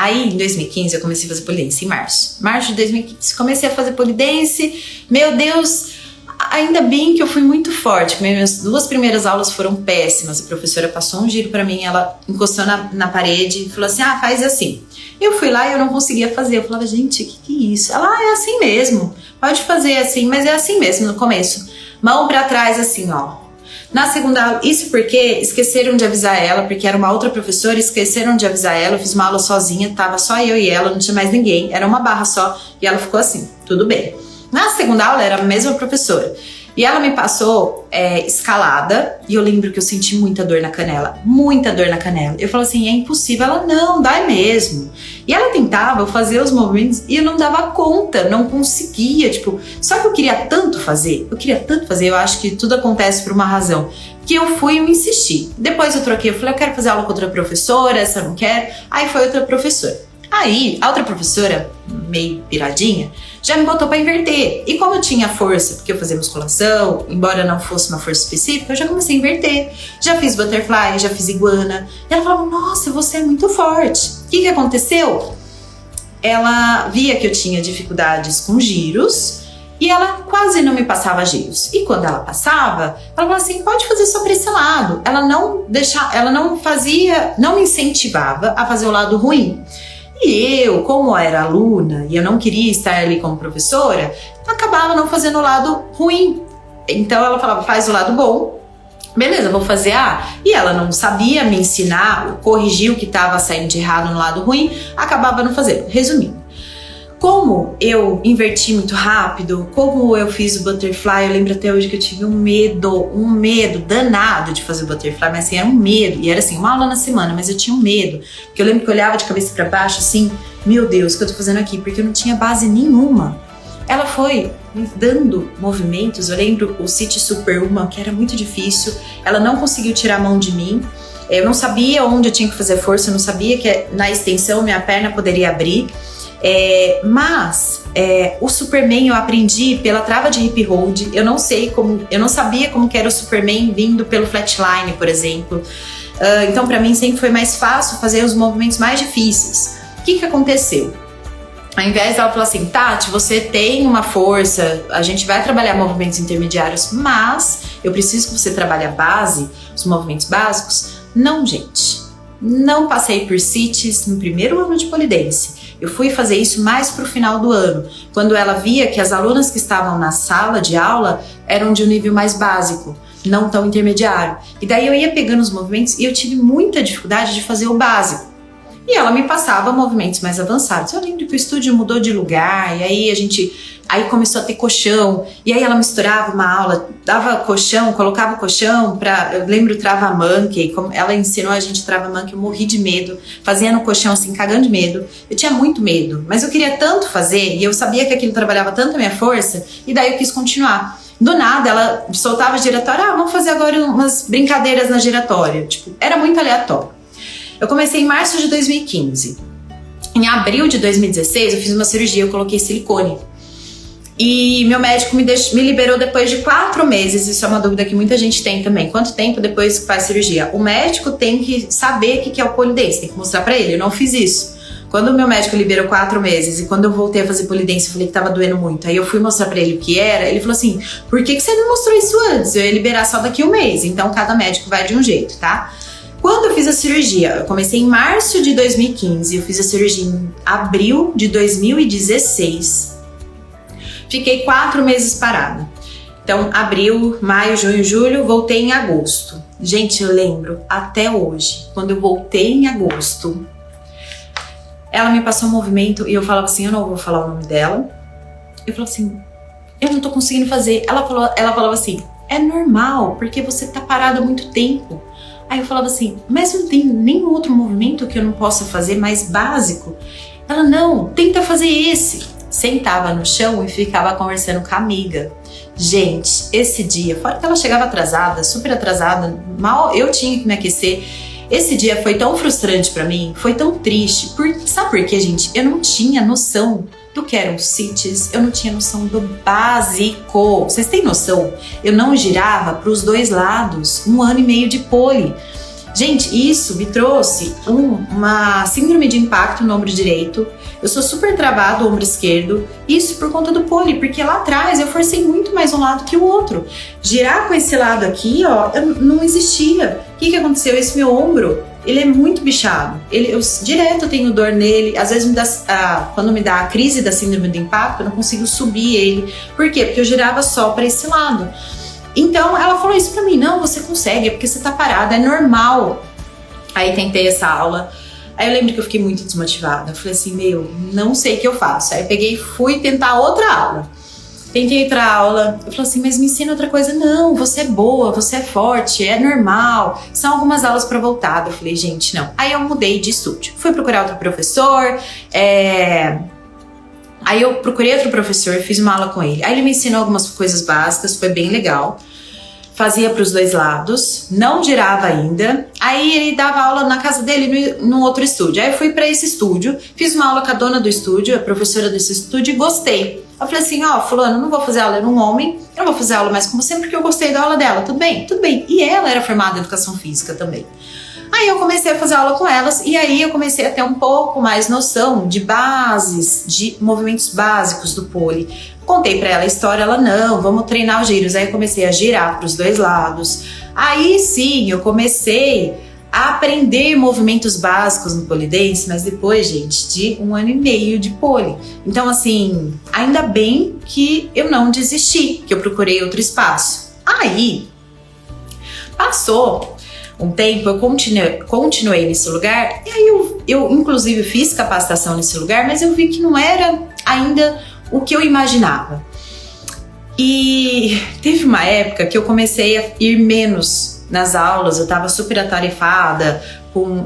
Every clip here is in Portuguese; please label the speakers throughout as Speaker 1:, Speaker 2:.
Speaker 1: Aí, em 2015, eu comecei a fazer pole dance, em março. Março de 2015. Comecei a fazer pole dance. Meu Deus, ainda bem que eu fui muito forte. Minhas 2 primeiras aulas foram péssimas. A professora passou um giro pra mim, ela encostou na parede e falou assim, faz assim. Eu fui lá e eu não conseguia fazer. Eu falava, gente, o que é isso? Ela, é assim mesmo. Pode fazer assim, mas é assim mesmo no começo. Mão pra trás, assim, ó. Na segunda aula, isso porque esqueceram de avisar ela, porque era uma outra professora, esqueceram de avisar ela, eu fiz uma aula sozinha, tava só eu e ela, não tinha mais ninguém, era uma barra só, e ela ficou assim, tudo bem. Na segunda aula era a mesma professora, e ela me passou escalada, e eu lembro que eu senti muita dor na canela. Eu falei assim, é impossível. Ela, não, dá mesmo. E ela tentava, eu fazia os movimentos e eu não dava conta, não conseguia, tipo, só que eu queria tanto fazer, eu acho que tudo acontece por uma razão, que eu fui e me insisti. Depois eu troquei, eu falei, eu quero fazer aula com outra professora, essa eu não quero, aí foi outra professora. Aí, a outra professora, meio piradinha, já me botou pra inverter. E como eu tinha força, porque eu fazia musculação, embora não fosse uma força específica, eu já comecei a inverter. Já fiz butterfly, já fiz iguana. E ela falava, nossa, você é muito forte. O que aconteceu? Ela via que eu tinha dificuldades com giros e ela quase não me passava giros. E quando ela passava, ela falava assim, pode fazer só pra esse lado. Ela não me incentivava a fazer o lado ruim. E eu, como era aluna e eu não queria estar ali como professora, acabava não fazendo o lado ruim. Então ela falava, faz o lado bom, beleza, vou fazer e ela não sabia me ensinar, corrigir o que estava saindo de errado no lado ruim, acabava não fazendo. Resumindo, como eu inverti muito rápido, como eu fiz o butterfly, eu lembro até hoje que eu tive um medo danado de fazer o butterfly, mas assim, era um medo, e era assim, uma aula na semana, mas eu tinha um medo, porque eu lembro que eu olhava de cabeça pra baixo assim, meu Deus, o que eu tô fazendo aqui? Porque eu não tinha base nenhuma. Ela foi me dando movimentos, eu lembro o Sit Superwoman, que era muito difícil, ela não conseguiu tirar a mão de mim, eu não sabia onde eu tinha que fazer força, eu não sabia que na extensão minha perna poderia abrir. Mas o Superman eu aprendi pela trava de hip hold. Eu não sabia como que era o Superman vindo pelo flatline, por exemplo. Então pra mim sempre foi mais fácil fazer os movimentos mais difíceis. O que aconteceu? Ao invés dela falar assim, Tati, você tem uma força, a gente vai trabalhar movimentos intermediários, mas eu preciso que você trabalhe a base, os movimentos básicos. Não, gente. Não passei por CITES no primeiro ano de pole dance. Eu fui fazer isso mais pro final do ano, quando ela via que as alunas que estavam na sala de aula eram de um nível mais básico, não tão intermediário. E daí eu ia pegando os movimentos e eu tive muita dificuldade de fazer o básico. E ela me passava movimentos mais avançados. Eu lembro que o estúdio mudou de lugar, e aí começou a ter colchão, e aí ela misturava uma aula, dava colchão, colocava colchão eu lembro trava monkey, como ela ensinou a gente trava monkey, eu morri de medo, fazia no colchão assim, cagando de medo. Eu tinha muito medo, mas eu queria tanto fazer, e eu sabia que aquilo trabalhava tanto a minha força, e daí eu quis continuar. Do nada, ela soltava a giratória, vamos fazer agora umas brincadeiras na giratória. Tipo, era muito aleatório. Eu comecei em março de 2015. Em abril de 2016, eu fiz uma cirurgia, eu coloquei silicone. E meu médico me liberou depois de 4 meses. Isso é uma dúvida que muita gente tem também. Quanto tempo depois que faz cirurgia? O médico tem que saber o que é o pole dance, tem que mostrar pra ele. Eu não fiz isso. Quando o meu médico liberou 4 meses e quando eu voltei a fazer pole dance, eu falei que tava doendo muito. Aí eu fui mostrar pra ele o que era. Ele falou assim, por que você não mostrou isso antes? Eu ia liberar só daqui a 1 mês. Então cada médico vai de um jeito, tá? Quando eu fiz a cirurgia, eu comecei em março de 2015, eu fiz a cirurgia em abril de 2016. Fiquei 4 meses parada. Então, abril, maio, junho, julho, voltei em agosto. Gente, eu lembro até hoje, quando eu voltei em agosto, ela me passou um movimento e eu falava assim, eu não vou falar o nome dela. Eu falava assim, eu não tô conseguindo fazer. Ela falava assim, é normal, porque você tá parada há muito tempo. Aí eu falava assim, mas não tem nenhum outro movimento que eu não possa fazer mais básico? Ela, não, tenta fazer esse. Sentava no chão e ficava conversando com a amiga. Gente, esse dia, fora que ela chegava atrasada, super atrasada, mal eu tinha que me aquecer. Esse dia foi tão frustrante pra mim, foi tão triste. Sabe por quê, gente? Eu não tinha noção do que eram CITES, eu não tinha noção do básico. Vocês têm noção? Eu não girava pros 2 lados, 1 ano e meio de pole. Gente, isso me trouxe uma síndrome de impacto no ombro direito. Eu sou super travado o ombro esquerdo. Isso por conta do pole, porque lá atrás eu forcei muito mais um lado que o outro. Girar com esse lado aqui, ó, não existia. O que aconteceu? Esse meu ombro, ele é muito bichado. Eu direto tenho dor nele. Às vezes quando me dá a crise da síndrome de impacto, eu não consigo subir ele. Por quê? Porque eu girava só para esse lado. Então ela falou isso pra mim: não, você consegue, é porque você tá parada, é normal. Aí tentei essa aula. Aí eu lembro que eu fiquei muito desmotivada. Eu falei assim, não sei o que eu faço. Aí eu peguei e fui tentar outra aula. Tentei outra aula. Eu falei assim, mas me ensina outra coisa. Não, você é boa, você é forte, é normal. São algumas aulas pra voltar. Eu falei, gente, não. Aí eu mudei de estúdio. Fui procurar outro professor. Aí eu procurei outro professor, fiz uma aula com ele. Aí ele me ensinou algumas coisas básicas, foi bem legal. Fazia para os dois lados, não girava ainda. Aí ele dava aula na casa dele, num outro estúdio. Aí eu fui para esse estúdio, fiz uma aula com a dona do estúdio, a professora desse estúdio, e gostei. Eu falei assim, fulano, não vou fazer aula num homem, eu não vou fazer aula mais com você porque eu gostei da aula dela. Tudo bem? Tudo bem. E ela era formada em educação física também. Aí eu comecei a fazer aula com elas e aí eu comecei a ter um pouco mais noção de bases, de movimentos básicos do pole. Contei pra ela a história, ela não, vamos treinar os giros. Aí eu comecei a girar pros dois lados. Aí sim, eu comecei a aprender movimentos básicos no pole dance, mas depois, gente, de 1 ano e meio de pole. Então assim, ainda bem que eu não desisti, que eu procurei outro espaço. Aí, passou um tempo, eu continuei nesse lugar, e aí eu inclusive fiz capacitação nesse lugar, mas eu vi que não era ainda o que eu imaginava. E teve uma época que eu comecei a ir menos nas aulas, eu tava super atarefada,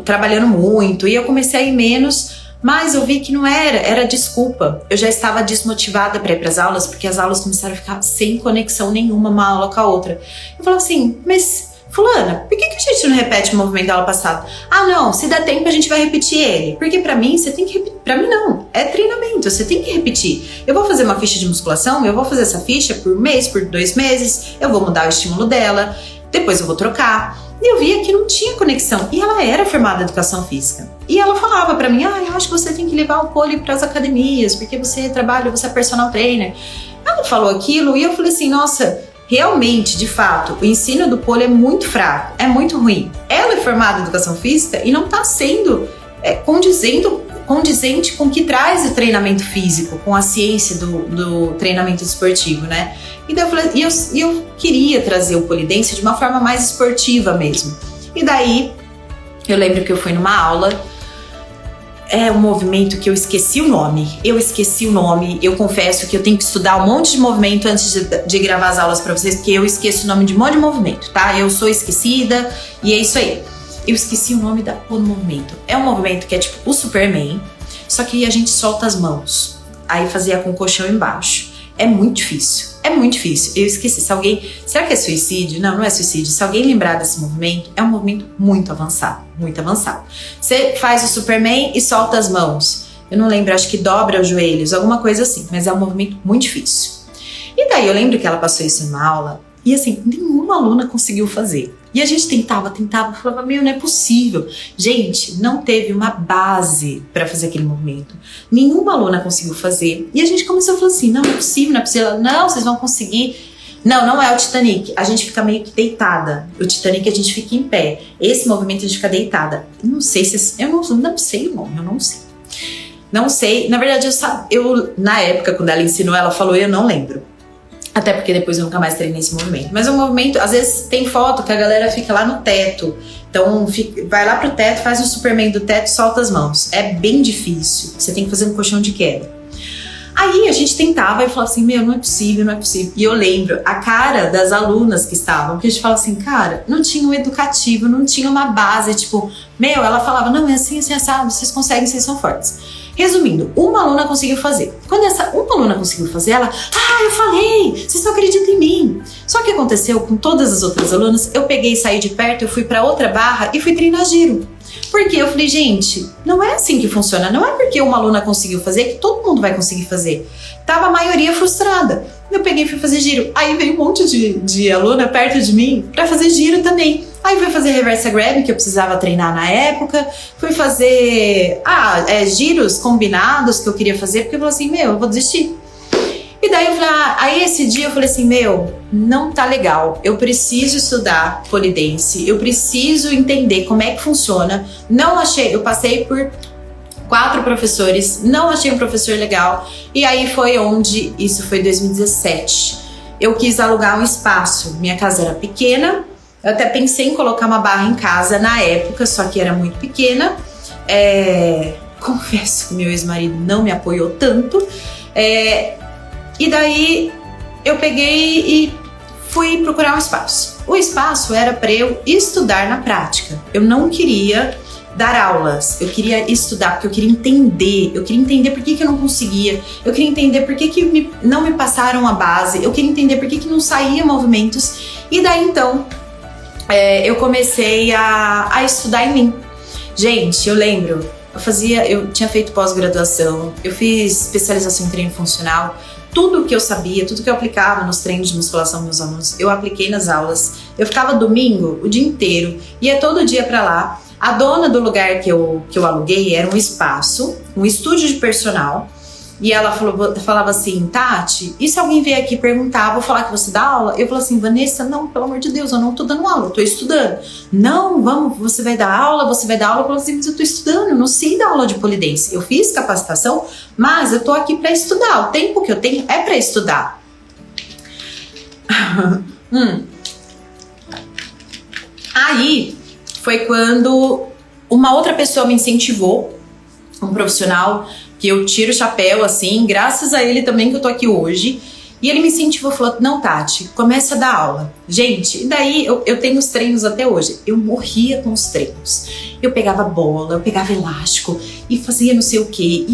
Speaker 1: trabalhando muito, e eu comecei a ir menos, mas eu vi que não era desculpa. Eu já estava desmotivada para ir para as aulas, porque as aulas começaram a ficar sem conexão nenhuma uma aula com a outra. Eu falava assim, mas fulana, por que a gente não repete o movimento da aula passada? Ah, não, se der tempo a gente vai repetir ele. Porque pra mim, você tem que repetir. Pra mim não, é treinamento, você tem que repetir. Eu vou fazer uma ficha de musculação, eu vou fazer essa ficha por mês, por 2 meses, eu vou mudar o estímulo dela, depois eu vou trocar. E eu via que não tinha conexão. E ela era formada em educação física. E ela falava pra mim, eu acho que você tem que levar o pole pras academias, porque você trabalha, você é personal trainer. Ela falou aquilo e eu falei assim, nossa, realmente, de fato, o ensino do pole é muito fraco, é muito ruim. Ela é formada em educação física e não está sendo condizente com o que traz o treinamento físico, com a ciência do treinamento esportivo, né? E daí eu falei, eu queria trazer o pole dance de uma forma mais esportiva mesmo. E daí, eu lembro que eu fui numa aula. É um movimento que eu esqueci o nome. Eu confesso que eu tenho que estudar um monte de movimento antes de gravar as aulas pra vocês, porque eu esqueço o nome de um monte de movimento, tá? Eu sou esquecida e é isso aí. Eu esqueci o nome do movimento. É um movimento que é tipo o Superman, só que a gente solta as mãos. Aí fazia com o colchão embaixo. É muito difícil. Eu esqueci. Será que é suicídio? Não é suicídio. Se alguém lembrar desse movimento, é um movimento muito avançado. Você faz o Superman e solta as mãos. Eu não lembro, acho que dobra os joelhos, alguma coisa assim. Mas é um movimento muito difícil. E daí eu lembro que ela passou isso em uma aula e assim, nenhuma aluna conseguiu fazer. E a gente tentava, falava, não é possível. Gente, não teve uma base para fazer aquele movimento. Nenhuma aluna conseguiu fazer. E a gente começou a falar assim, não é possível. Não, vocês vão conseguir. Não é o Titanic. A gente fica meio que deitada. O Titanic a gente fica em pé. Esse movimento a gente fica deitada. Não sei se... Eu não sei o nome, eu não sei. Não sei. Na verdade, eu na época, quando ela ensinou, ela falou, eu não lembro. Até porque depois eu nunca mais treinei esse movimento. Mas o movimento, às vezes tem foto que a galera fica lá no teto. Então vai lá pro teto, faz o Superman do teto, solta as mãos. É bem difícil. Você tem que fazer um colchão de queda. Aí a gente tentava e falava assim, não é possível. E eu lembro a cara das alunas que estavam, porque a gente fala assim, cara, não tinha um educativo, não tinha uma base, tipo, ela falava, não, é assim, assado, vocês conseguem, vocês são fortes. Resumindo, uma aluna conseguiu fazer. Quando essa uma aluna conseguiu fazer, ela, eu falei, vocês não acreditam em mim. Só que aconteceu com todas as outras alunas, eu peguei e saí de perto, eu fui pra outra barra e fui treinar giro. Porque eu falei, gente, não é assim que funciona. Não é porque uma aluna conseguiu fazer que todo mundo vai conseguir fazer. Tava a maioria frustrada. Eu peguei e fui fazer giro. Aí veio um monte de aluna perto de mim pra fazer giro também. Aí fui fazer reversa grab, que eu precisava treinar na época. Fui fazer giros combinados que eu queria fazer, porque eu falei assim, eu vou desistir. E daí eu falei, aí esse dia eu falei assim, não tá legal, eu preciso estudar pole dance, eu preciso entender como é que funciona. Não achei, eu passei por 4 professores, não achei um professor legal, e aí foi onde, isso foi 2017, eu quis alugar um espaço, minha casa era pequena, eu até pensei em colocar uma barra em casa na época, só que era muito pequena, confesso que meu ex-marido não me apoiou tanto, e daí eu peguei e fui procurar um espaço. O espaço era para eu estudar na prática. Eu não queria dar aulas, eu queria estudar, porque eu queria entender por que eu não conseguia, eu queria entender por que não me passaram a base, eu queria entender por que não saía movimentos. E daí então eu comecei a estudar em mim. Gente, eu lembro, eu tinha feito pós-graduação, eu fiz especialização em treino funcional. Tudo que eu sabia, tudo que eu aplicava nos treinos de musculação dos meus alunos, eu apliquei nas aulas. Eu ficava domingo o dia inteiro, ia todo dia pra lá. A dona do lugar que eu aluguei era um espaço, um estúdio de personal. E ela falava assim, Tati, e se alguém vier aqui perguntar, vou falar que você dá aula? Eu falava assim, Vanessa, não, pelo amor de Deus, eu não tô dando aula, eu tô estudando. Não, vamos, você vai dar aula. Eu falava assim, mas eu tô estudando, eu não sei dar aula de pole dance. Eu fiz capacitação, mas eu tô aqui pra estudar, o tempo que eu tenho é pra estudar. Aí foi quando uma outra pessoa me incentivou, um profissional, que eu tiro o chapéu, assim, graças a ele também que eu tô aqui hoje. E ele me incentivou, falou, não, Tati, começa a dar aula. Gente, e daí eu tenho os treinos até hoje. Eu morria com os treinos. Eu pegava bola, eu pegava elástico e fazia não sei o que,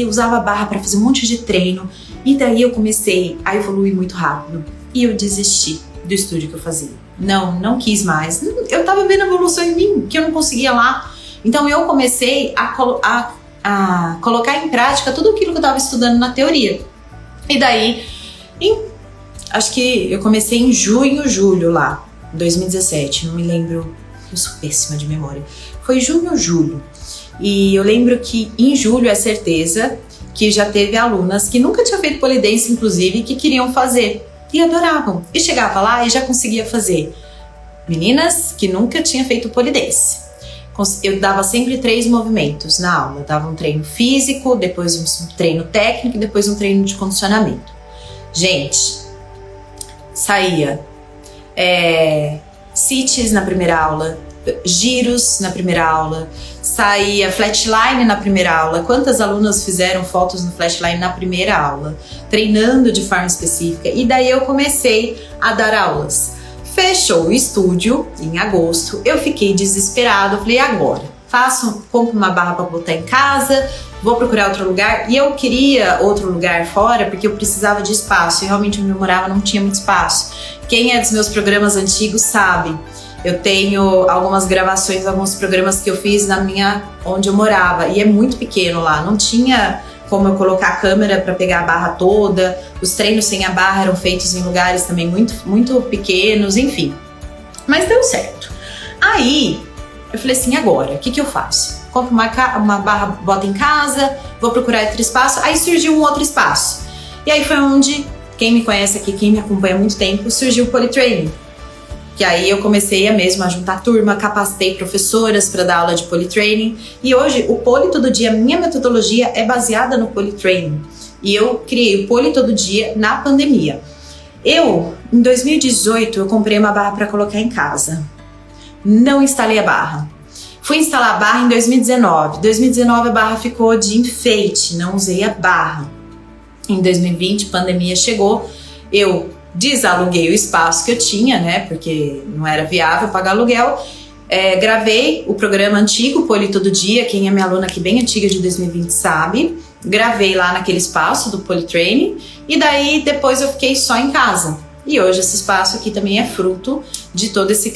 Speaker 1: usava barra pra fazer um monte de treino. E daí eu comecei a evoluir muito rápido. E eu desisti do estúdio que eu fazia. Não quis mais. Eu tava vendo a evolução em mim, que eu não conseguia lá. Então eu comecei a colocar em prática tudo aquilo que eu estava estudando na teoria. E daí, acho que eu comecei em junho, julho lá, 2017, não me lembro, eu sou péssima de memória. Foi junho ou julho. E eu lembro que em julho é certeza que já teve alunas que nunca tinham feito pole dance, inclusive, que queriam fazer e adoravam. E chegava lá e já conseguia fazer. Meninas que nunca tinham feito pole dance. Eu dava sempre 3 movimentos na aula. Eu dava um treino físico, depois um treino técnico e depois um treino de condicionamento. Gente, saía sits na primeira aula, giros na primeira aula, saía flatline na primeira aula. Quantas alunas fizeram fotos no flatline na primeira aula, treinando de forma específica? E daí eu comecei a dar aulas. Fechou o estúdio em agosto, eu fiquei desesperada, falei, agora? Compro uma barra para botar em casa, vou procurar outro lugar. E eu queria outro lugar fora porque eu precisava de espaço, e realmente onde eu morava não tinha muito espaço. Quem é dos meus programas antigos sabe, eu tenho algumas gravações, alguns programas que eu fiz onde eu morava, e é muito pequeno lá, não tinha como eu colocar a câmera para pegar a barra toda. Os treinos sem a barra eram feitos em lugares também muito, muito pequenos, enfim. Mas deu certo. Aí, eu falei assim, agora, o que eu faço? Compro uma barra, boto em casa, vou procurar outro espaço. Aí surgiu um outro espaço. E aí foi onde, quem me conhece aqui, quem me acompanha há muito tempo, surgiu o Pole Training. Que aí eu comecei a juntar turma, capacitei professoras para dar aula de Pole Training. E hoje o Pole Todo Dia, minha metodologia é baseada no Pole Training. E eu criei o Pole Todo Dia na pandemia. Em 2018, eu comprei uma barra para colocar em casa. Não instalei a barra. Fui instalar a barra em 2019. Em 2019 a barra ficou de enfeite, não usei a barra. Em 2020, pandemia chegou, eu desaluguei o espaço que eu tinha, né, porque não era viável pagar aluguel. Gravei o programa antigo, Pole Todo Dia, quem é minha aluna aqui bem antiga de 2020 sabe. Gravei lá naquele espaço do Pole Training e daí depois eu fiquei só em casa. E hoje esse espaço aqui também é fruto de todo esse